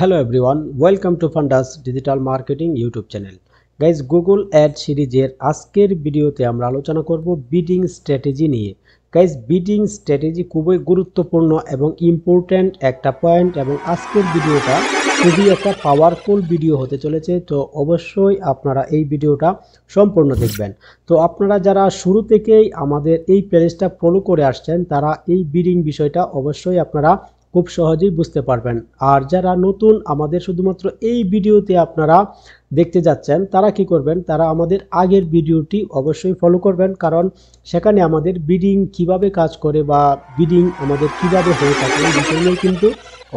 Hello everyone, welcome to Fundas Digital Marketing YouTube channel. Guys, Google Ad সিরিজের আজকের ভিডিওতে আমরা আলোচনা করব বিডিং স্ট্র্যাটেজি নিয়ে। গাইস, বিডিং স্ট্র্যাটেজি খুবই গুরুত্বপূর্ণ এবং ইম্পর্ট্যান্ট একটা পয়েন্ট এবং আজকের ভিডিওটা খুবই একটা পাওয়ারফুল ভিডিও হতে চলেছে। তো অবশ্যই আপনারা এই ভিডিওটা সম্পূর্ণ দেখবেন। তো আপনারা যারা শুরু থেকেই আমাদের এই প্লেলিস্টটা ফলো করে আসছেন তারা এই বিডিং বিষয়টা অবশ্যই আপনারা খুব সহজেই বুঝতে পারবেন। আর যারা নতুন আমাদের শুধুমাত্র এই ভিডিওতে আপনারা দেখতে যাচ্ছেন তারা কি করবেন, তারা আমাদের আগের ভিডিওটি অবশ্যই ফলো করবেন, কারণ সেখানে আমাদের বিডিং কিভাবে কাজ করে বা বিডিং আমাদের কিভাবে হয়ে থাকে এই বিষয় নিয়ে কিন্তু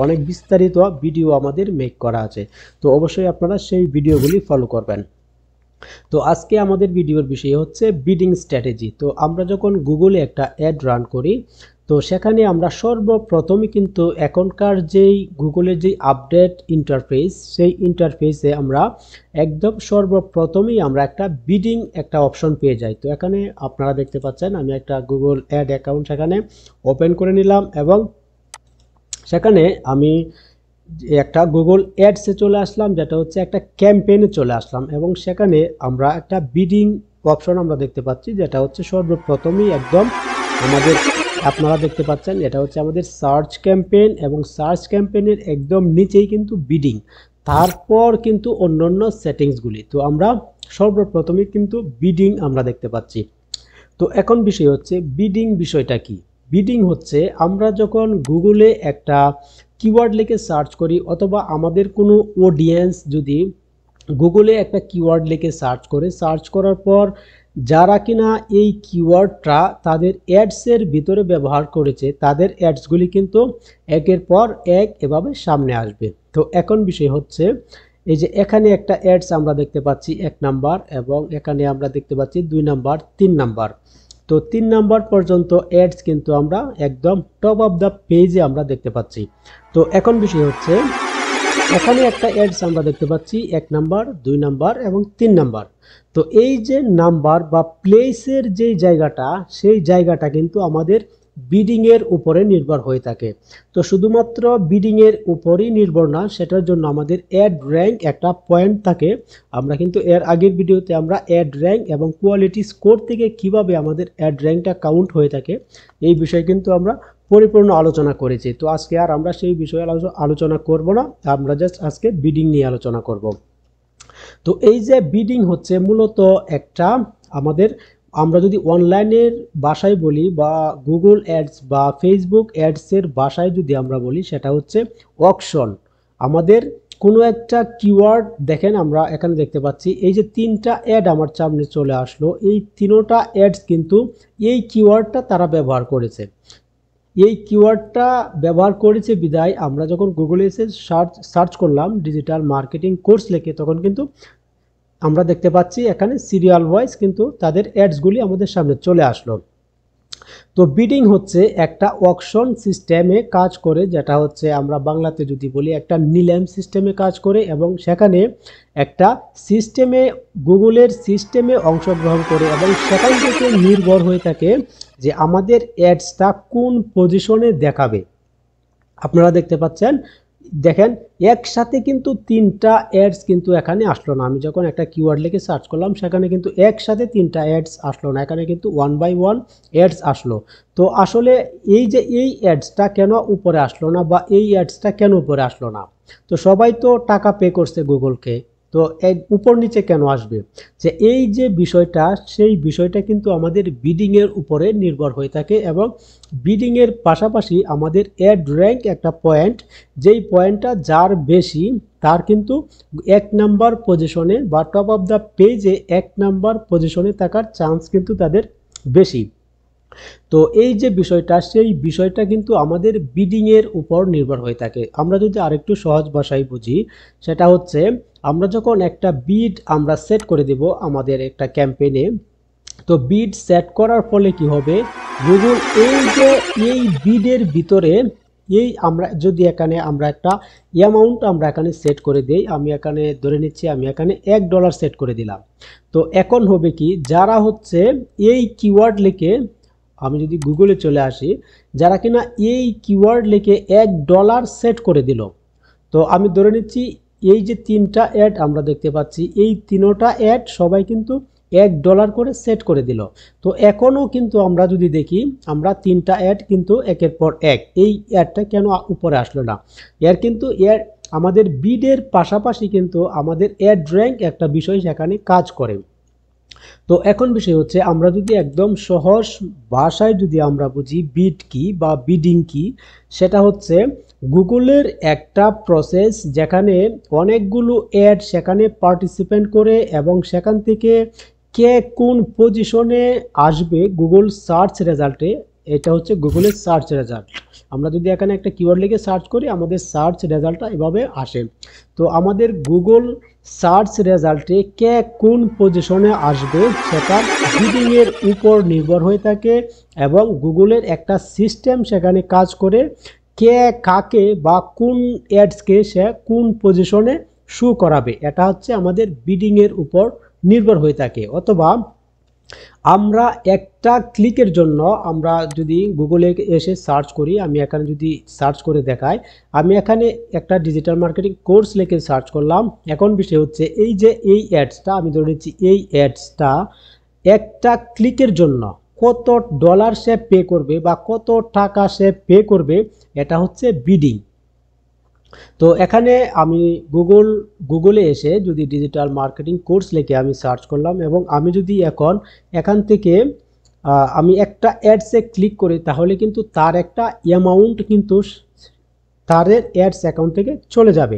অনেক বিস্তারিত ভিডিও আমাদের মেক করা আছে। তো অবশ্যই আপনারা সেই ভিডিওগুলি ফলো করবেন। তো আজকে আমাদের ভিডিওর বিষয় হচ্ছে বিডিং স্ট্র্যাটেজি। তো আমরা যখন গুগলে একটা অ্যাড রান করি তো সেখানে আমরা সর্বপ্রথমই কিন্তু এখনকার যেই গুগলের যেই আপডেট ইন্টারফেস সেই ইন্টারফেসে আমরা একদম সর্বপ্রথমেই আমরা একটা বিডিং একটা অপশন পেয়ে যাই। তো এখানে আপনারা দেখতে পাচ্ছেন আমি একটা গুগল অ্যাড অ্যাকাউন্ট সেখানে ওপেন করে নিলাম এবং সেখানে আমি একটা গুগল অ্যাডসে চলে আসলাম, যেটা হচ্ছে একটা ক্যাম্পেইনে চলে আসলাম এবং সেখানে আমরা একটা বিডিং অপশন আমরা দেখতে পাচ্ছি, যেটা হচ্ছে সর্বপ্রথমেই একদম আমাদের আপনারা দেখতে পাচ্ছেন এটা হচ্ছে আমাদের সার্চ ক্যাম্পেইন এবং সার্চ ক্যাম্পেইনের একদম নিচেই কিন্তু বিডিং, তারপর কিন্তু অন্যান্য সেটিংসগুলি। তো আমরা সর্বপ্রথমেই কিন্তু বিডিং আমরা দেখতে পাচ্ছি। তো এখন বিষয় হচ্ছে বিডিং বিষয়টা কি। বিডিং হচ্ছে আমরা যখন গুগলে একটা কিওয়ার্ড লিখে সার্চ করি অথবা আমাদের কোনো অডিয়েন্স যদি গুগলে একটা কিওয়ার্ড লিখে সার্চ করার পর যারা কিনা এই কিওয়ার্ডটা তাদের অ্যাডসের ভিতরে ব্যবহার করেছে তাদের অ্যাডসগুলি কিন্তু একের পর এক এভাবে সামনে আসবে। তো এখন বিষয় হচ্ছে এই যে এখানে একটা অ্যাডস আমরা দেখতে পাচ্ছি 1 নাম্বার এবং এখানে আমরা দেখতে পাচ্ছি 2 নাম্বার 3 নাম্বার। তো 3 নাম্বার পর্যন্ত অ্যাডস কিন্তু আমরা একদম টপ অফ দ্য পেজে আমরা দেখতে পাচ্ছি। তো এখন বিষয় হচ্ছে এখানে একটা অ্যাডস আমরা দেখতে পাচ্ছি 1 নাম্বার 2 নাম্বার এবং 3 নাম্বার। তো এই যে নাম্বার বা প্লেসের যেই জায়গাটা সেই জায়গাটা কিন্তু আমাদের বিডিং এর উপরে নির্ভর হয়ে থাকে। তো শুধুমাত্র বিডিং এর উপরই নির্ভর না, সেটার জন্য আমাদের অ্যাড র্যাঙ্ক একটা পয়েন্ট থাকে। আমরা কিন্তু এর আগের ভিডিওতে আমরা অ্যাড র্যাঙ্ক এবং কোয়ালিটি স্কোর থেকে কিভাবে আমাদের অ্যাড র্যাঙ্কটা কাউন্ট হয়ে থাকে এই বিষয়ে কিন্তু আমরা পরিপূর্ণ আলোচনা করেছি। তো আজকে আর আমরা সেই বিষয়ে আলোচনা করব না, আমরা জাস্ট আজকে বিডিং নিয়ে আলোচনা করব। তো এই যে বিডিং হচ্ছে মূলত একটা আমাদের, আমরা যদি অনলাইনের ভাষায় বলি বা গুগল অ্যাডস বা ফেসবুক অ্যাডসের ভাষায় যদি আমরা বলি সেটা হচ্ছে অকশন। আমাদের কোনো একটা কিওয়ার্ড দেখেন, আমরা এখানে দেখতে পাচ্ছি এই যে 3টা অ্যাড আমার সামনে চলে আসলো, এই 3টা অ্যাডস কিন্তু এই কিওয়ার্ডটা তারা ব্যবহার করেছে। এই কিওয়ার্ডটা ব্যবহার করেছে বিদায় আমরা যখন গুগলে এসে সার্চ করলাম ডিজিটাল মার্কেটিং কোর্স লিখে তখন কিন্তু আমরা দেখতে পাচ্ছি এখানে সিরিয়াল ওয়াইজ কিন্তু তাদের অ্যাডসগুলি আমাদের সামনে চলে আসলো। তো বিডিং হচ্ছে একটা অকশন সিস্টেমে কাজ করে, যেটা হচ্ছে আমরা বাংলাতে যদি বলি একটা নিলাম সিস্টেমে কাজ করে এবং সেখানে একটা সিস্টেমে গুগলের সিস্টেমে অংশগ্রহণ করে এবং সেখান থেকে নির্ভর হয়ে থাকে যে আমাদের অ্যাডসটা কোন পজিশনে দেখাবে। আপনারা দেখতে পাচ্ছেন, দেখেন একসাথে কিন্তু 3টা অ্যাডস কিন্তু এখানে আসলো না। আমি যখন একটা কিওয়ার্ড লিখে সার্চ করলাম সেখানে কিন্তু একসাথে 3টা অ্যাডস আসলো না, এখানে কিন্তু 1 বাই 1 অ্যাডস আসলো। তো আসলে এই যে এই অ্যাডসটা কেন উপরে আসলো না বা এই অ্যাডসটা কেন উপরে আসলো না, তো সবাই তো টাকা পে করছে গুগলকে, তো উপর নিচে কেন আসবে, যে এই যে বিষয়টা সেই বিষয়টা কিন্তু আমাদের বিডিংয়ের উপরে নির্ভর হয়ে থাকে এবং বিডিংয়ের পাশাপাশি আমাদের অ্যাড র্যাঙ্ক একটা পয়েন্ট, যেই পয়েন্টটা যার বেশি তার কিন্তু 1 নাম্বার পজিশনে বা টপ অফ দ্য পেজে 1 নাম্বার পজিশনে থাকার চান্স কিন্তু তাদের বেশি। তো এই যে বিষয়টা সেই বিষয়টা কিন্তু আমাদের বিডিং এর উপর নির্ভর হয়ে থাকে। আমরা যদি আরেকটু সহজ ভাষায় বুঝি সেটা হচ্ছে আমরা যখন একটা বিড আমরা সেট করে দেব আমাদের একটা ক্যাম্পেইনে, তো বিড সেট করার ফলে কি হবে, গুগল এই যে এই বিডের ভিতরে এই আমরা যদি এখানে আমরা একটা অ্যামাউন্ট আমরা এখানে সেট করে দেই, আমি এখানে ধরে নিচ্ছি আমি এখানে $1 সেট করে দিলাম। তো এখন হবে কি, যারা হচ্ছে এই কিওয়ার্ড লিখে আমি যদি গুগলে চলে আসি, যারা কিনা এই কিওয়ার্ড লিখে $1 সেট করে দিল, তো আমি ধরে নিচ্ছি এই যে 3টা অ্যাড আমরা দেখতে পাচ্ছি, এই 3টা অ্যাড সবাই কিন্তু $1 করে সেট করে দিল। তো এখনও কিন্তু আমরা যদি দেখি, আমরা 3টা অ্যাড কিন্তু একের পর এক, এই অ্যাডটা কেন উপরে আসলো না? এর কিন্তু আমাদের বিডের পাশাপাশি কিন্তু আমাদের অ্যাড র্যাঙ্ক একটা বিষয় সেখানে কাজ করে। তো এখন বিষয় হচ্ছে, আমরা যদি একদম সহজ ভাষায় যদি আমরা বুঝি বিড কি বা বিডিং কি, সেটা হচ্ছে গুগলের একটা প্রসেস যেখানে অনেকগুলো অ্যাড সেখানে পার্টিসিপেন্ট করে এবং সেখান থেকে কে কোন পজিশনে আসবে গুগল সার্চ রেজাল্টে, এটা হচ্ছে গুগলের সার্চ রেজাল্ট। আমরা যদি এখানে একটা কিওয়ার্ড লিখে সার্চ করি, আমাদের সার্চ রেজাল্টটা এভাবে আসে। তো আমাদের গুগল সার্চ রেজাল্টে কে কোন পজিশনে আসবে সেটা বিডিংয়ের উপর নির্ভর হয়ে থাকে, এবং গুগলের একটা সিস্টেম সেখানে কাজ করে কে কাকে বা কোন অ্যাডসকে সে কোন পজিশনে শো করাবে, এটা হচ্ছে আমাদের বিডিংয়ের উপর নির্ভর হয়ে থাকে। অথবা আমরা একটা ক্লিকের জন্য আমরা যদি গুগলে এসে সার্চ করি, আমি এখানে যদি সার্চ করে দেখাই, আমি এখানে একটা ডিজিটাল মার্কেটিং কোর্স লিখে সার্চ করলাম। এখন বিষয় হচ্ছে এই যে এই অ্যাডসটা আমি ধরে নিচ্ছি, এই অ্যাডসটা একটা ক্লিকের জন্য কত ডলার সে পে করবে বা কত টাকা সে পে করবে, এটা হচ্ছে বিডিং। তো এখানে আমি গুগলে এসে যদি ডিজিটাল মার্কেটিং কোর্স লিখে আমি সার্চ করলাম, এবং আমি যদি এখান থেকে আমি একটা অ্যাডসে ক্লিক করি, তাহলে কিন্তু তার একটা অ্যামাউন্ট কিন্তু তার অ্যাডস অ্যাকাউন্ট থেকে চলে যাবে,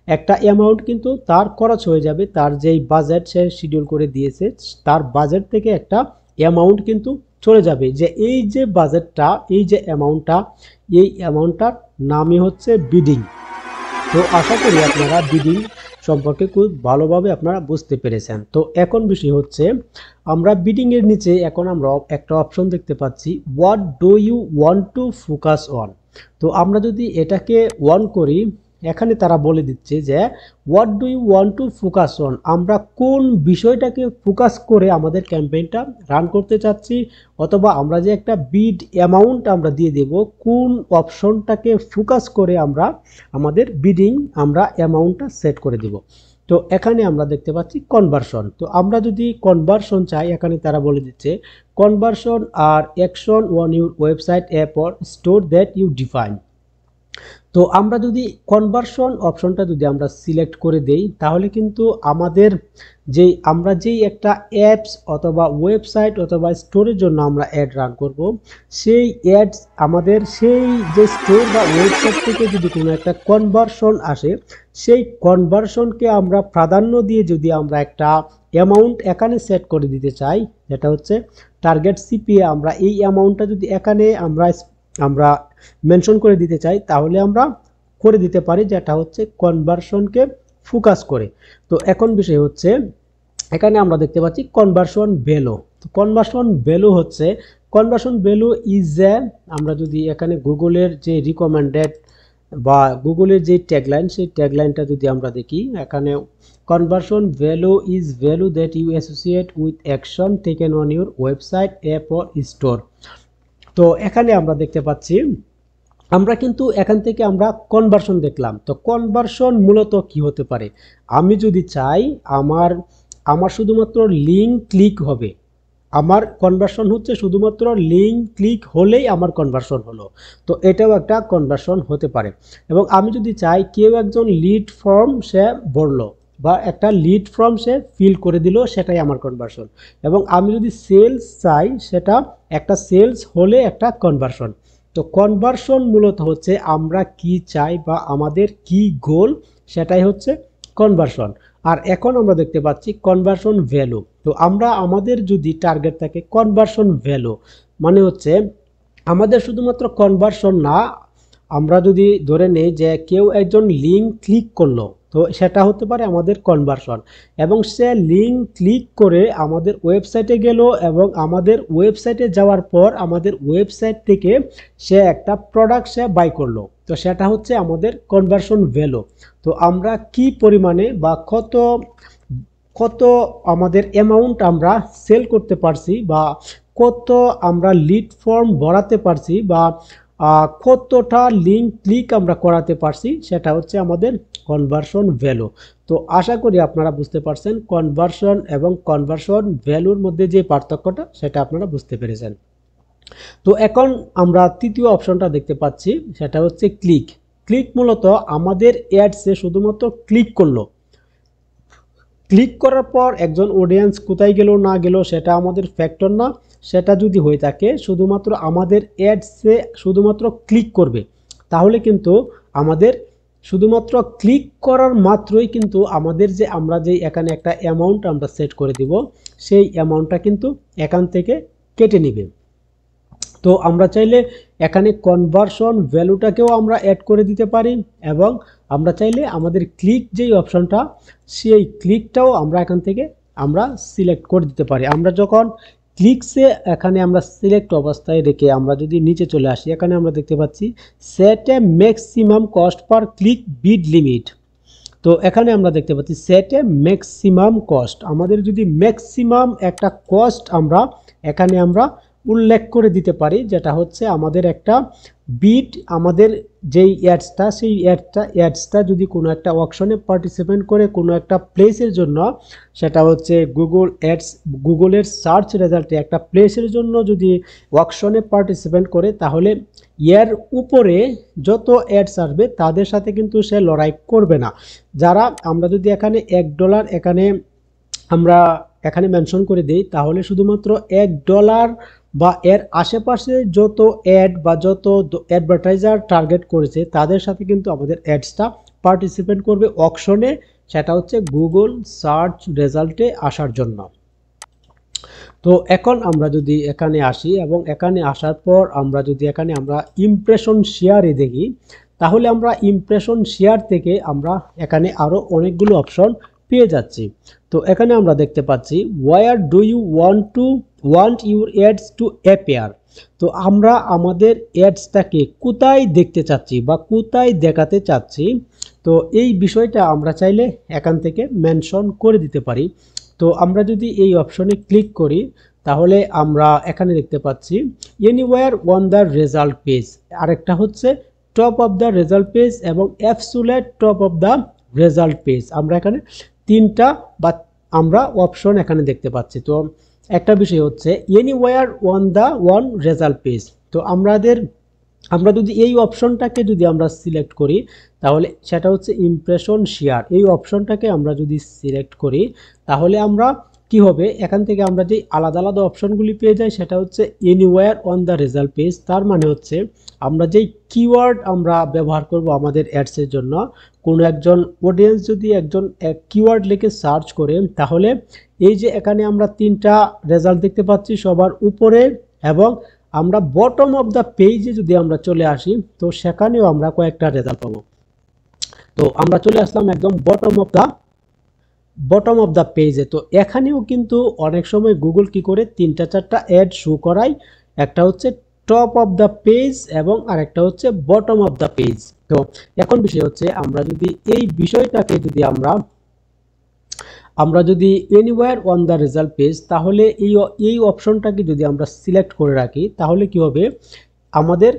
একটা অ্যামাউন্ট কিন্তু তার খরচ হয়ে যাবে। তার যেই বাজেট সে শিডিউল করে দিয়েছে, তার বাজেট থেকে একটা অ্যামাউন্ট কিন্তু চলে যাবে, যে এই যে বাজেটটা, এই যে অ্যামাউন্টটা, এই অ্যামাউন্টটার নামই হচ্ছে বিডিং। তো আশা করি আপনারা বিডিং সম্পর্কে খুব ভালোভাবে আপনারা বুঝতে পেরেছেন। তো এখন বিষয় হচ্ছে, আমরা বিডিং এর নিচে এখন আমরা একটা অপশন দেখতে পাচ্ছি, what do you want to focus on. তো আমরা যদি এটাকে অন করি, এখানে তারা বলে দিচ্ছে যে what do you want to focus on, আমরা কোন বিষয়টাকে ফোকাস করে আমাদের ক্যাম্পেইনটা রান করতে চাচ্ছি, অথবা আমরা যে একটা বিড অ্যামাউন্ট আমরা দিয়ে দেব, কোন অপশনটাকে ফোকাস করে আমরা আমাদের বিডিং আমরা অ্যামাউন্টটা সেট করে দেব। তো এখানে আমরা দেখতে পাচ্ছি কনভার্সন। তো আমরা যদি কনভার্সন চাই, এখানে তারা বলে দিচ্ছে conversion are action on your website app or store that you define. তো আমরা যদি কনভার্সন অপশনটা যদি আমরা সিলেক্ট করে দেই, তাহলে কিন্তু আমাদের আমরা যেই একটা অ্যাপস অথবা ওয়েবসাইট অথবা স্টোরের জন্য আমরা অ্যাড রান করব, সেই অ্যাডস আমাদের সেই যে স্টোর বা ওয়েবসাইট থেকে যদি কোনো একটা কনভার্সন আসে, সেই কনভার্সনকে আমরা প্রাধান্য দিয়ে যদি আমরা একটা অ্যামাউন্ট এখানে সেট করে দিতে চাই, যেটা হচ্ছে টার্গেট সিপিএ, আমরা এই অ্যামাউন্টটা যদি এখানে আমরা মেনশন করে দিতে চাই, তাহলে আমরা করে দিতে পারি, যেটা হচ্ছে কনভার্সনকে ফোকাস করে। তো এখন বিষয় হচ্ছে, এখানে আমরা দেখতে পাচ্ছি কনভার্সন ভ্যালু। তো কনভার্সন ভ্যালু হচ্ছে, কনভার্সন ভ্যালু ইজ আমরা যদি এখানে গুগলের যে রিকমেন্ডেড বা গুগলের যে ট্যাগলাইন, সেই ট্যাগলাইনটা যদি আমরা দেখি, এখানে conversion value is value that you associate with action taken on your website app or store. তো এখানে আমরা দেখতে পাচ্ছি, আমরা কিন্তু এখান থেকে আমরা কনভার্সন দেখলাম। তো কনভার্সন মূলত কি হতে পারে, আমি যদি চাই আমার শুধুমাত্র লিঙ্ক ক্লিক হবে, আমার কনভার্সন হচ্ছে শুধুমাত্র লিঙ্ক ক্লিক হলেই আমার কনভার্সন হলো, তো এটাও একটা কনভার্সন হতে পারে। এবং আমি যদি চাই কেউ একজন লিড ফর্ম সে ভরলো বা একটা লিড ফর্ম সে ফিল করে দিল, সেটাই আমার কনভার্সন। এবং আমি যদি সেলস চাই, সেটা একটা সেলস হলে একটা কনভার্সন। তো কনভার্সন মূলত হচ্ছে আমরা কি চাই বা আমাদের কি গোল, সেটাই হচ্ছে কনভার্সন। আর এখন আমরা দেখতে পাচ্ছি কনভার্সন ভ্যালু। তো আমরা আমাদের যদি টার্গেট থাকে কনভার্সন ভ্যালু, মানে হচ্ছে আমাদের শুধুমাত্র কনভার্সন না, আমরা যদি ধরে নেই যে কেউ একজন লিঙ্ক ক্লিক করলো, তো সেটা হতে পারে আমাদের কনভার্সন, এবং সে লিঙ্ক ক্লিক করে আমাদের ওয়েবসাইটে গেল, এবং আমাদের ওয়েবসাইটে যাওয়ার পর আমাদের ওয়েবসাইট থেকে সে একটা প্রোডাক্ট সে বাই করলো, তো সেটা হচ্ছে আমাদের কনভার্সন ভ্যালু। তো আমরা কি পরিমাণে বা কত আমাদের অ্যামাউন্ট আমরা সেল করতে পারছি, বা কত আমরা লিড ফর্ম ভরাতে পারছি, বা কতটা লিঙ্ক ক্লিক আমরা করাতে পারছি সেটা হচ্ছে আমাদের কনভার্সন ভ্যালু। তো আশা করি আপনারা বুঝতে পারছেন কনভার্সন এবং কনভার্সন ভ্যালুর মধ্যে যে পার্থক্যটা সেটা আপনারা বুঝতে পেরেছেন। তো এখন আমরা তৃতীয় অপশনটা দেখতে পাচ্ছি, সেটা হচ্ছে ক্লিক। ক্লিক মূলত আমাদের অ্যাডসে শুধুমাত্র ক্লিক করলো, ক্লিক করার পর একজন অডিয়েন্স কোথায় গেল না গেল সেটা আমাদের ফ্যাক্টর না। সেটা যদি হয়ে থাকে শুধুমাত্র আমাদের অ্যাডসে শুধুমাত্র ক্লিক করবে, তাহলে কিন্তু আমাদের শুধুমাত্র ক্লিক করার মাত্রই কিন্তু আমাদের যে আমরা যে এখানে একটা অ্যামাউন্ট আমরা সেট করে দিব, সেই অ্যামাউন্টটা কিন্তু এখান থেকে কেটে নেবে। তো আমরা চাইলে এখানে কনভার্সন ভ্যালুটাকেও আমরা অ্যাড করে দিতে পারি, এবং আমরা চাইলে আমাদের ক্লিক যেই অপশনটা সেই ক্লিকটাও আমরা এখান থেকে আমরা সিলেক্ট করে দিতে পারি। আমরা যখন ক্লিকসে এখানে আমরা সিলেক্ট অবস্থায় রেখে আমরা যদি নিচে চলে আসি, এখানে আমরা দেখতে পাচ্ছি সেট এ ম্যাক্সিমাম কস্ট পার ক্লিক বিড লিমিট। তো এখানে আমরা দেখতে পাচ্ছি সেট এ ম্যাক্সিমাম কস্ট। আমাদের যদি ম্যাক্সিমাম একটা কস্ট আমরা এখানে আমরা উল্লেখ করে দিতে পারি, যেটা হচ্ছে আমাদের একটা বিড, আমাদের যেই অ্যাডসটা সেই অ্যাডসটা যদি কোনো একটা অকশনে পার্টিসিপেট করে কোনো একটা প্লেসের জন্য, সেটা হচ্ছে গুগল অ্যাডস, গুগলের সার্চ রেজাল্টে একটা প্লেসের জন্য যদি অকশনে পার্টিসিপেট করে, তাহলে এর উপরে যত অ্যাডস আসবে তাদের সাথে কিন্তু সে লড়াই করবে না। যারা আমরা যদি এখানে $1 এখানে আমরা এখানে মেনশন করে দিই, তাহলে শুধুমাত্র $1 বা এর আশেপাশে যত অ্যাড বা যত অ্যাডভার্টাইজার টার্গেট করেছে তাদের সাথে কিন্তু আমাদের অ্যাডসটা পার্টিসিপেট করবে অকশনে, সেটা হচ্ছে গুগল সার্চ রেজাল্টে আসার জন্য। তো এখন আমরা যদি এখানে আসি এবং এখানে আসার পর আমরা যদি এখানে আমরা ইমপ্রেশন শেয়ারে দেখি, তাহলে আমরা ইমপ্রেশন শেয়ার থেকে আমরা এখানে আরও অনেকগুলো অপশন পেয়ে যাচ্ছি। তো এখানে আমরা দেখতে পাচ্ছি where do you want your ads to appear. তো আমরা আমাদের অ্যাডসটাকে কোথায় দেখতে চাচ্ছি বা কোথায় দেখাতে চাচ্ছি, তো এই বিষয়টা আমরা চাইলে এখান থেকে মেনশন করে দিতে পারি। তো আমরা যদি এই অপশনে ক্লিক করি, তাহলে আমরা এখানে দেখতে পাচ্ছি anywhere on the result page, আরেকটা হচ্ছে top of the result page এবং absolute top of the result page. আমরা এখানে তিনটা বা আমরা অপশন এখানে দেখতে পাচ্ছি। তো একটা বিষয় হচ্ছে এনিওয়্যার অন রেজাল্ট পেজ। তো আমরা যদি এই অপশনটাকে যদি আমরা সিলেক্ট করি, তাহলে সেটা হচ্ছে ইমপ্রেশন শেয়ার। এই অপশনটাকে আমরা যদি সিলেক্ট করি, তাহলে আমরা কি হবে, এখান থেকে আমরা যে আলাদা আলাদা অপশনগুলি পেয়ে যাই, সেটা হচ্ছে anywhere on the result page. তার মানে হচ্ছে আমরা যেই কিওয়ার্ড আমরা ব্যবহার করব আমাদের অ্যাডসের জন্য, কোনো একজন অডিয়েন্স যদি একজন কিওয়ার্ড লিখে সার্চ করে, তাহলে এই যে এখানে আমরা তিনটা রেজাল্ট দেখতে পাচ্ছি সবার উপরে, এবং আমরা বটম অফ দ্য পেজে যদি আমরা চলে আসি, তো সেখানেও আমরা কয়েকটা রেজাল্ট পাবো। তো আমরা চলে আসলাম একদম বটম অফ দ্য পেজে। তো এখানেও কিন্তু অনেক সময় গুগল কি করে 3-4টা অ্যাড শো করায়, একটা হচ্ছে টপ অফ দ্য পেজ এবং আরেকটা হচ্ছে বটম অফ দ্য পেজ। তো এখন বিষয় হচ্ছে আমরা যদি এই বিষয়টাকে যদি আমরা যদি anywhere on the result page, তাহলে এই অপশনটাকে যদি আমরা সিলেক্ট করে রাখি, তাহলে কি হবে, আমাদের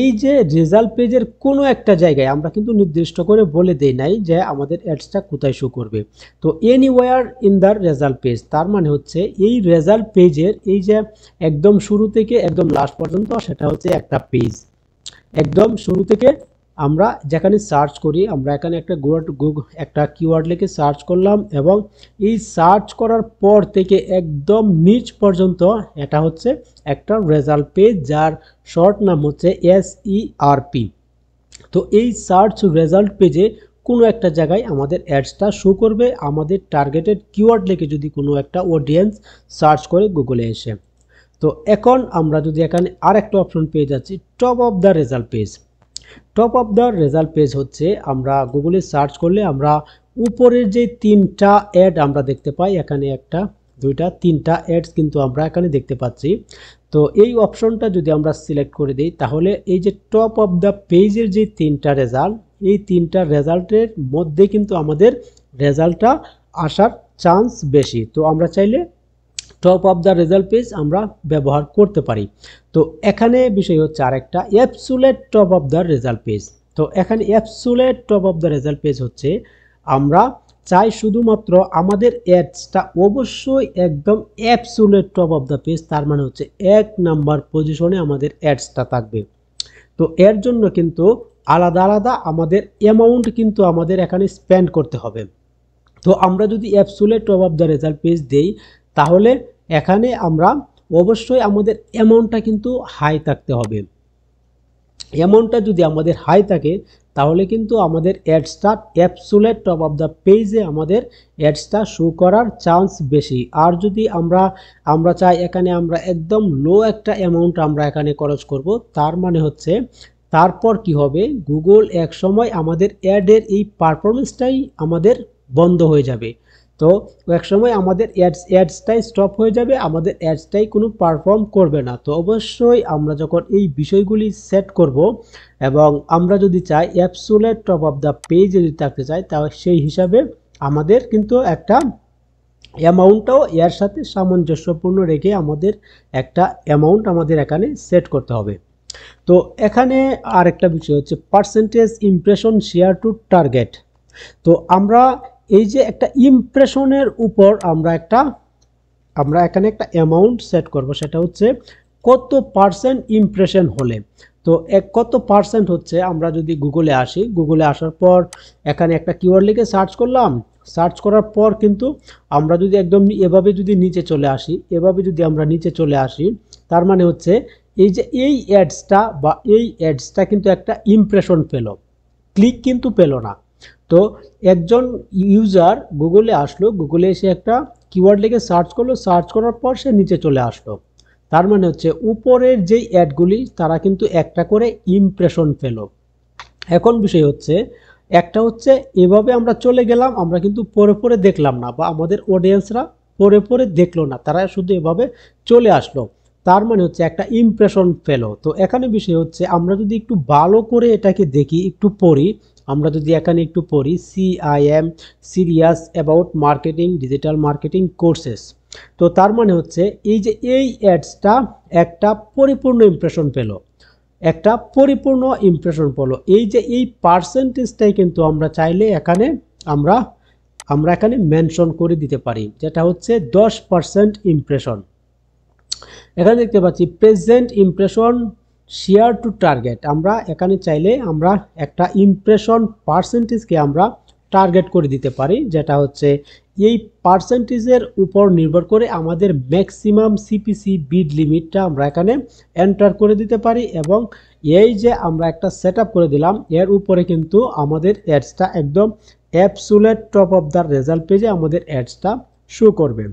এই যে রেজাল্ট পেজের কোনো একটা জায়গায় আমরা কিন্তু নির্দিষ্ট করে বলে দেই নাই যে আমাদের অ্যাডসটা কোথায় শো করবে। তো anywhere in the result page, তার মানে হচ্ছে এই রেজাল্ট পেজের এই যে একদম শুরু থেকে একদম লাস্ট পর্যন্ত, সেটা হচ্ছে একটা পেজ। একদম শুরু থেকে আমরা যেখানে সার্চ করি, আমরা এখানে একটা কিওয়ার্ড লিখে সার্চ করলাম, এবং এই সার্চ করার পর থেকে একদম নিচ পর্যন্ত এটা হচ্ছে একটা রেজাল্ট পেজ, যার শর্ট নাম হচ্ছে SERP। তো এই সার্চ রেজাল্ট পেজে কোনো একটা জায়গায় আমাদের অ্যাডসটা শো করবে, আমাদের টার্গেটেড কিওয়ার্ড লিখে যদি কোনো একটা অডিয়েন্স সার্চ করে গুগলে এসে। তো এখন আমরা যদি এখানে আরেকটা অপশন পেয়ে যাচ্ছি top of the result page. Top of the result page হচ্ছে আমরা গুগলে সার্চ করলে আমরা উপরের যে তিনটা অ্যাড আমরা দেখতে পাই, এখানে একটা দুইটা তিনটা অ্যাডস কিন্তু আমরা এখানে দেখতে পাচ্ছি। তো এই অপশনটা যদি আমরা সিলেক্ট করে দিই, তাহলে এই যে টপ অফ দ্য পেজের যে তিনটা রেজাল্ট, এই তিনটা রেজাল্টের মধ্যে কিন্তু আমাদের রেজাল্টটা আসার চান্স বেশি। তো আমরা চাইলে top of the result page আমরা ব্যবহার করতে পারি। তো এখানে বিষয় হচ্ছে আরেকটা absolute top of the result page. তো এখানে absolute top of the result page হচ্ছে আমরা চাই শুধুমাত্র আমাদের অ্যাডসটা অবশ্যই একদম absolute top of the page, তার মানে হচ্ছে 1 নাম্বার পজিশনে আমাদের অ্যাডসটা থাকবে। তো এর জন্য কিন্তু আলাদা আলাদা আমাদের অ্যামাউন্ট কিন্তু আমাদের এখানে স্পেন্ড করতে হবে। তো আমরা যদি absolute top of the result page দেই তাহলে এখানে আমরা অবশ্যই আমাদের অ্যামাউন্টটা কিন্তু হাই থাকতে হবে। অ্যামাউন্টটা যদি আমাদের হাই থাকে তাহলে কিন্তু আমাদের অ্যাডসটা অ্যাবসোলিউট টপ অফ দ্য পেজে আমাদের অ্যাডসটা শো করার চান্স বেশি। আর যদি আমরা চাই এখানে আমরা একদম লো একটা অ্যামাউন্ট আমরা এখানে খরচ করব, তার মানে হচ্ছে তারপর কি হবে, গুগল এক সময় আমাদের অ্যাডের এই পারফরমেন্সটাই আমাদের বন্ধ হয়ে যাবে। তো এক সময় আমাদের অ্যাডসটাই স্টপ হয়ে যাবে, আমাদের অ্যাডসটাই কোনো পারফর্ম করবে না। তো অবশ্যই আমরা যখন এই বিষয়গুলি সেট করব এবং আমরা যদি চাই absolute top of the page যদি থাকতে চাই তাহলে সেই হিসাবে আমাদের কিন্তু একটা অ্যামাউন্টটাও এর সাথে সামঞ্জস্যপূর্ণ রেখে আমাদের একটা অ্যামাউন্ট আমাদের এখানে সেট করতে হবে। তো এখানে আরেকটা বিষয় হচ্ছে percentage impression share two target. তো আমরা এই যে একটা ইমপ্রেশনের উপর আমরা এখানে একটা অ্যামাউন্ট সেট করব, সেটা হচ্ছে কত পার্সেন্ট ইমপ্রেশন হলে। তো কত পার্সেন্ট হচ্ছে, আমরা যদি গুগলে আসি, গুগলে আসার পর এখানে একটা কিওয়ার্ড লিখে সার্চ করলাম, সার্চ করার পর কিন্তু আমরা যদি একদম এভাবে যদি নিচে চলে আসি, এভাবে যদি আমরা নিচে চলে আসি, তার মানে হচ্ছে এই যে এই অ্যাডসটা কিন্তু একটা ইমপ্রেশন পেল, ক্লিক কিন্তু পেল না। তো একজন ইউজার গুগলে আসলো, গুগলে এসে একটা কিওয়ার্ড লিখে সার্চ করলো, সার্চ করার পর সে নিচে চলে আসলো, তার মানে হচ্ছে উপরের যেই অ্যাডগুলি তারা কিন্তু একটা করে ইমপ্রেশন পেল। এখন বিষয় হচ্ছে একটা হচ্ছে এভাবে আমরা চলে গেলাম, আমরা কিন্তু পরে পরে দেখলাম না, বা আমাদের অডিয়েন্সরা পরে পরে দেখলো না, তারা শুধু এভাবে চলে আসলো, তার মানে হচ্ছে একটা ইমপ্রেশন পেল। তো এখানে বিষয় হচ্ছে আমরা যদি একটু ভালো করে এটাকে দেখি, একটু পড়ি, আমরা যদি এখানে একটু পড়ি CIM serious about marketing digital marketing courses. তো তার মানে হচ্ছে এই যে এই অ্যাডসটা একটা পরিপূর্ণ ইমপ্রেশন পেল, একটা পরিপূর্ণ ইমপ্রেশন পেল। এই যে এই পার্সেন্টেজটাই কিন্তু আমরা চাইলে এখানে আমরা এখানে মেনশন করে দিতে পারি, যেটা হচ্ছে 10% ইমপ্রেশন। এখানে দেখতে পাচ্ছি present impression share two target. আমরা এখানে চাইলে আমরা একটা ইমপ্রেশন পার্সেন্টেজকে আমরা টার্গেট করে দিতে পারি, যেটা হচ্ছে এই পার্সেন্টেজের উপর নির্ভর করে আমাদের ম্যাক্সিমাম সিপিসি বিড লিমিটটা আমরা এখানে এন্টার করে দিতে পারি। এবং এই যে আমরা একটা সেট করে দিলাম, এর উপরে কিন্তু আমাদের অ্যাডসটা একদম absolute top of the result পেজে আমাদের অ্যাডসটা শো করবে।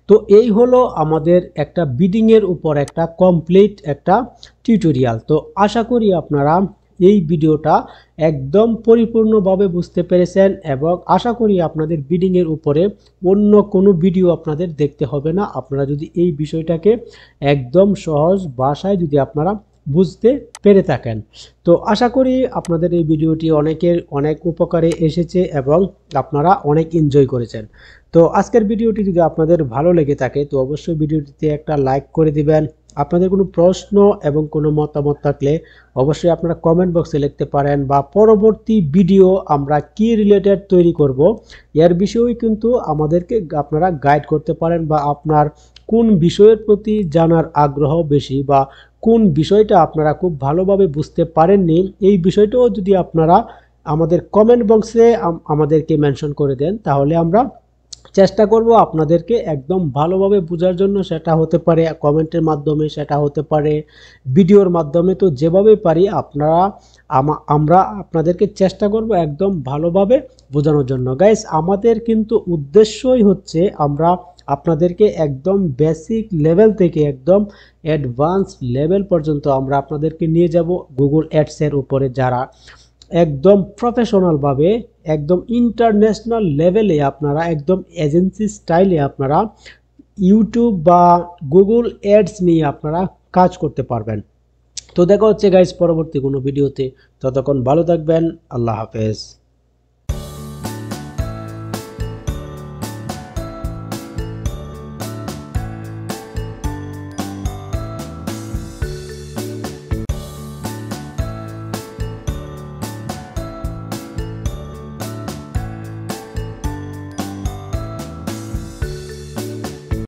তো এই হলো আমাদের একটা বিডিংয়ের উপর একটা কমপ্লিট একটা টিউটোরিয়াল। তো আশা করি আপনারা এই ভিডিওটা একদম পরিপূর্ণভাবে বুঝতে পেরেছেন, এবং আশা করি আপনাদের বিডিংয়ের উপরে অন্য কোনো ভিডিও আপনাদের দেখতে হবে না, আপনারা যদি এই বিষয়টাকে একদম সহজ ভাষায় যদি আপনারা বুঝতে পেরে থাকেন। তো আশা করি আপনাদের এই ভিডিওটি অনেক উপকারে এসেছে এবং আপনারা অনেক এনজয় করেছেন। তো আজকের ভিডিওটি যদি আপনাদের ভালো লেগে থাকে তো অবশ্যই ভিডিওটিতে একটা লাইক করে দিবেন। আপনাদের কোনো প্রশ্ন এবং কোনো মতামত থাকলে অবশ্যই আপনারা কমেন্ট বক্সে লিখতে পারেন, বা পরবর্তী ভিডিও আমরা কি রিলেটেড তৈরি করব এর বিষয়েও কিন্তু আমাদেরকে আপনারা গাইড করতে পারেন, বা আপনার কোন বিষয়ের প্রতি জানার আগ্রহ বেশি, বা কোন বিষয়টা আপনারা খুব ভালোভাবে বুঝতে পারেননি, এই বিষয়টাও যদি আপনারা আমাদের কমেন্ট বক্সে আমাদেরকে মেনশন করে দেন তাহলে আমরা চেষ্টা করব আপনাদেরকে একদম ভালোভাবে বোঝার জন্য। সেটা হতে পারে কমেন্টের মাধ্যমে, সেটা হতে পারে ভিডিওর মাধ্যমে। তো যেভাবে পারি আমরা আপনাদেরকে চেষ্টা করব একদম ভালোভাবে বোঝানোর জন্য। গাইস, আমাদের কিন্তু উদ্দেশ্যই হচ্ছে আমরা আপনাদেরকে একদম বেসিক লেভেল থেকে একদম অ্যাডভান্স লেভেল পর্যন্ত আমরা আপনাদেরকে নিয়ে যাব গুগল অ্যাডসের উপরে, যারা একদম প্রফেশনালভাবে একদম ইন্টারন্যাশনাল লেভেলে আপনারা একদম এজেন্সি স্টাইলে আপনারা ইউটিউব বা গুগল অ্যাডস নিয়ে আপনারা কাজ করতে পারবেন। তো দেখা হচ্ছে গাইস পরবর্তী কোনো ভিডিওতে, ততক্ষণ ভালো থাকবেন। আল্লাহ হাফেজ।